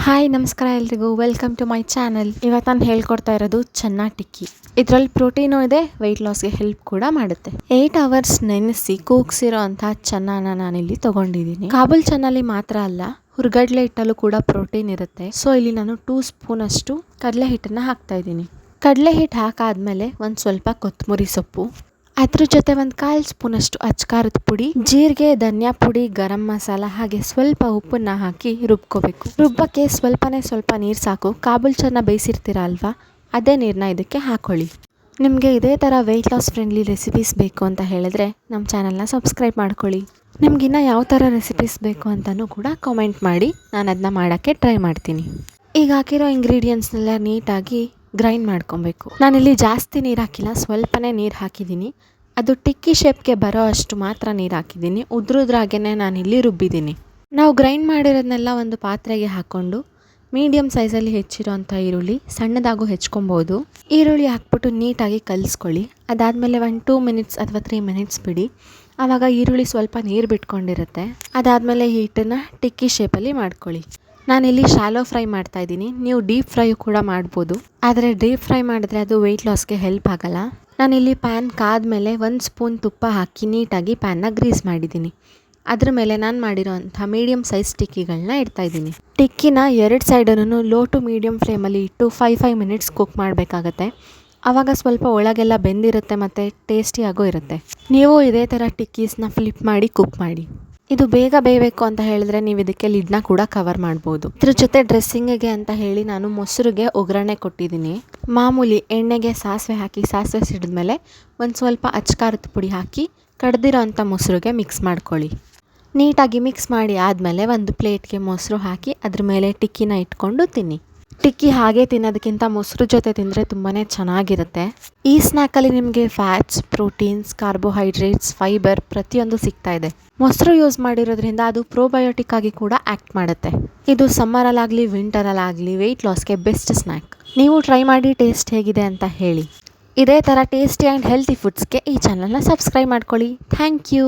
Hi ನಮಸ್ಕಾರ ಎಲ್ರಿಗೂ welcome to my channel. ಇವತ್ತು ನಾನು ಹೇಳ್ಕೊಡ್ತಾ ಇರೋದು ಚನ್ನಾ ಟಿಕ್ಕಿ. ಇದರಲ್ಲಿ ಪ್ರೋಟೀನು ಇದೆ, ವೆಯ್ಟ್ ಲಾಸ್ಗೆ ಹೆಲ್ಪ್ ಕೂಡ ಮಾಡುತ್ತೆ. 8 ಅವರ್ಸ್ ನೆನೆಸಿ ಕೂಗ್ಸಿರೋ ಅಂತಹ ಚನ್ನಾನ ನಾನಿಲ್ಲಿ ತೊಗೊಂಡಿದ್ದೀನಿ. ಕಾಬೂಲ್ ಚನ್ನಲ್ಲಿ ಮಾತ್ರ ಅಲ್ಲ, ಹುರ್ಗಡ್ಲೆ ಹಿಟ್ಟಲ್ಲೂ ಕೂಡ ಪ್ರೋಟೀನ್ ಇರುತ್ತೆ. ಸೊ ಇಲ್ಲಿ ನಾನು 2 ಸ್ಪೂನ್ ಅಷ್ಟು ಕಡಲೆ ಹಿಟ್ಟನ್ನು ಹಾಕ್ತಾ ಇದ್ದೀನಿ. ಕಡಲೆ ಹಿಟ್ಟು ಹಾಕಾದ್ಮೇಲೆ ಒಂದು ಸ್ವಲ್ಪ ಕೊತ್ತಂಬರಿ ಸೊಪ್ಪು, ಅದ್ರ ಜೊತೆ 1/4 ಸ್ಪೂನಷ್ಟು ಅಚ್ಕಾರದ ಪುಡಿ, ಜೀರಿಗೆ, ಧನಿಯಾ ಪುಡಿ, ಗರಂ ಮಸಾಲ ಹಾಗೆ ಸ್ವಲ್ಪ ಉಪ್ಪನ್ನ ಹಾಕಿ ರುಬ್ಕೋಬೇಕು. ರುಬ್ಬಕ್ಕೆ ಸ್ವಲ್ಪ ನೀರು ಸಾಕು. ಕಾಬೂಲ್ ಚನ್ನ ಬೇಯಿಸಿರ್ತೀರ ಅಲ್ವಾ, ಅದೇ ನೀರನ್ನ ಇದಕ್ಕೆ ಹಾಕೊಳ್ಳಿ. ನಿಮಗೆ ಇದೇ ಥರ ವೆಯ್ಟ್ ಲಾಸ್ ಫ್ರೆಂಡ್ಲಿ ರೆಸಿಪೀಸ್ ಬೇಕು ಅಂತ ಹೇಳಿದ್ರೆ ನಮ್ಮ ಚಾನಲ್ನ ಸಬ್ಸ್ಕ್ರೈಬ್ ಮಾಡ್ಕೊಳ್ಳಿ. ನಿಮಗಿನ್ನ ಯಾವ ಥರ ರೆಸಿಪೀಸ್ ಬೇಕು ಅಂತಲೂ ಕೂಡ ಕಾಮೆಂಟ್ ಮಾಡಿ, ನಾನು ಅದನ್ನ ಮಾಡೋಕ್ಕೆ ಟ್ರೈ ಮಾಡ್ತೀನಿ. ಈಗ ಹಾಕಿರೋ ಇಂಗ್ರೀಡಿಯೆಂಟ್ಸ್ನೆಲ್ಲ ನೀಟಾಗಿ ಗ್ರೈಂಡ್ ಮಾಡ್ಕೊಬೇಕು. ನಾನಿಲ್ಲಿ ಜಾಸ್ತಿ ನೀರು ಹಾಕಿಲ್ಲ, ಸ್ವಲ್ಪನೇ ನೀರು ಹಾಕಿದ್ದೀನಿ. ಅದು ಟಿಕ್ಕಿ ಶೇಪ್ಗೆ ಬರೋ ಅಷ್ಟು ಮಾತ್ರ ನೀರು ಹಾಕಿದ್ದೀನಿ. ಉದ್ರಾಗೇ ನಾನಿಲ್ಲಿ ರುಬ್ಬಿದ್ದೀನಿ. ನಾವು ಗ್ರೈಂಡ್ ಮಾಡಿರೋದನ್ನೆಲ್ಲ ಒಂದು ಪಾತ್ರೆಗೆ ಹಾಕ್ಕೊಂಡು ಮೀಡಿಯಮ್ ಸೈಜಲ್ಲಿ ಹೆಚ್ಚಿರೋಂಥ ಈರುಳ್ಳಿ ಸಣ್ಣದಾಗೂ ಹೆಚ್ಕೊಬೋದು. ಈರುಳ್ಳಿ ಹಾಕ್ಬಿಟ್ಟು ನೀಟಾಗಿ ಕಲಿಸ್ಕೊಳ್ಳಿ. ಅದಾದಮೇಲೆ 1-2 ಮಿನಿಟ್ಸ್ ಅಥವಾ 3 ಮಿನಿಟ್ಸ್ ಬಿಡಿ. ಆವಾಗ ಈರುಳ್ಳಿ ಸ್ವಲ್ಪ ನೀರು ಬಿಟ್ಕೊಂಡಿರುತ್ತೆ. ಅದಾದಮೇಲೆ ಹಿಟ್ಟನ್ನು ಟಿಕ್ಕಿ ಶೇಪಲ್ಲಿ ಮಾಡ್ಕೊಳ್ಳಿ. ನಾನಿಲ್ಲಿ ಶಾಲೋ ಫ್ರೈ ಮಾಡ್ತಾಯಿದ್ದೀನಿ. ನೀವು ಡೀಪ್ ಫ್ರೈ ಕೂಡ ಮಾಡ್ಬೋದು, ಆದರೆ ಡೀಪ್ ಫ್ರೈ ಮಾಡಿದ್ರೆ ಅದು ವೆಯ್ಟ್ ಲಾಸ್ಗೆ ಹೆಲ್ಪ್ ಆಗಲ್ಲ. ನಾನಿಲ್ಲಿ ಪ್ಯಾನ್ ಕಾದ್ಮೇಲೆ 1 ಸ್ಪೂನ್ ತುಪ್ಪ ಹಾಕಿ ನೀಟಾಗಿ ಪ್ಯಾನ್ನ ಗ್ರೀಸ್ ಮಾಡಿದ್ದೀನಿ. ಅದ್ರ ಮೇಲೆ ನಾನು ಮಾಡಿರೋಂಥ ಮೀಡಿಯಮ್ ಸೈಜ್ ಟಿಕ್ಕಿಗಳನ್ನ ಇಡ್ತಾಯಿದ್ದೀನಿ. ಟಿಕ್ಕಿನ 2 ಸೈಡನ್ನು ಲೋ ಟು ಮೀಡಿಯಮ್ ಫ್ಲೇಮಲ್ಲಿ ಇಟ್ಟು 5 ಮಿನಿಟ್ಸ್ ಕುಕ್ ಮಾಡಬೇಕಾಗತ್ತೆ. ಆವಾಗ ಸ್ವಲ್ಪ ಒಳಗೆಲ್ಲ ಬೆಂದಿರುತ್ತೆ ಮತ್ತು ಟೇಸ್ಟಿಯಾಗೂ ಇರುತ್ತೆ. ನೀವು ಇದೇ ಥರ ಟಿಕ್ಕೀಸ್ನ ಫ್ಲಿಪ್ ಮಾಡಿ ಕುಕ್ ಮಾಡಿ. ಇದು ಬೇಗ ಬೇಯಬೇಕು ಅಂತ ಹೇಳಿದ್ರೆ ನೀವು ಇದಕ್ಕೆ ಲಿಡ್ನ ಕೂಡ ಕವರ್ ಮಾಡ್ಬೋದು. ಇದ್ರ ಜೊತೆ ಡ್ರೆಸ್ಸಿಂಗಿಗೆ ಅಂತ ಹೇಳಿ ನಾನು ಮೊಸರಿಗೆ ಒಗ್ಗರಣೆ ಕೊಟ್ಟಿದ್ದೀನಿ. ಮಾಮೂಲಿ ಎಣ್ಣೆಗೆ ಸಾಸಿವೆ ಹಾಕಿ, ಸಾಸಿವೆ ಸಿಡಿದ್ಮೇಲೆ ಒಂದು ಸ್ವಲ್ಪ ಅಚ್ಕಾರದ ಪುಡಿ ಹಾಕಿ ಕಡ್ದಿರೋ ಅಂಥ ಮೊಸರಿಗೆ ಮಿಕ್ಸ್ ಮಾಡ್ಕೊಳ್ಳಿ. ನೀಟಾಗಿ ಮಿಕ್ಸ್ ಮಾಡಿ ಆದಮೇಲೆ ಒಂದು ಪ್ಲೇಟ್ಗೆ ಮೊಸರು ಹಾಕಿ ಅದ್ರ ಮೇಲೆ ಟಿಕ್ಕಿನ ಇಟ್ಕೊಂಡು ತಿನ್ನಿ. ಟಿಕ್ಕಿ ಹಾಗೆ ತಿನ್ನೋದಕ್ಕಿಂತ ಮೊಸರು ಜೊತೆ ತಿಂದರೆ ತುಂಬಾ ಚೆನ್ನಾಗಿರುತ್ತೆ. ಈ ಸ್ನ್ಯಾಕಲ್ಲಿ ನಿಮಗೆ ಫ್ಯಾಟ್ಸ್, ಪ್ರೋಟೀನ್ಸ್, ಕಾರ್ಬೋಹೈಡ್ರೇಟ್ಸ್, ಫೈಬರ್ ಪ್ರತಿಯೊಂದು ಸಿಗ್ತಾ ಇದೆ. ಮೊಸರು ಯೂಸ್ ಮಾಡಿರೋದ್ರಿಂದ ಅದು ಪ್ರೋಬಯೋಟಿಕ್ ಆಗಿ ಕೂಡ ಆ್ಯಕ್ಟ್ ಮಾಡುತ್ತೆ. ಇದು ಸಮ್ಮರಲ್ಲಾಗಲಿ ವಿಂಟರಲ್ಲಾಗಲಿ ವೆಯ್ಟ್ ಲಾಸ್ಗೆ ಬೆಸ್ಟ್ ಸ್ನ್ಯಾಕ್. ನೀವು ಟ್ರೈ ಮಾಡಿ ಟೇಸ್ಟ್ ಹೇಗಿದೆ ಅಂತ ಹೇಳಿ. ಇದೇ ಥರ ಟೇಸ್ಟಿ ಆ್ಯಂಡ್ ಹೆಲ್ತಿ ಫುಡ್ಸ್ಗೆ ಈ ಚಾನಲ್ನ ಸಬ್ಸ್ಕ್ರೈಬ್ ಮಾಡ್ಕೊಳ್ಳಿ. Thank you.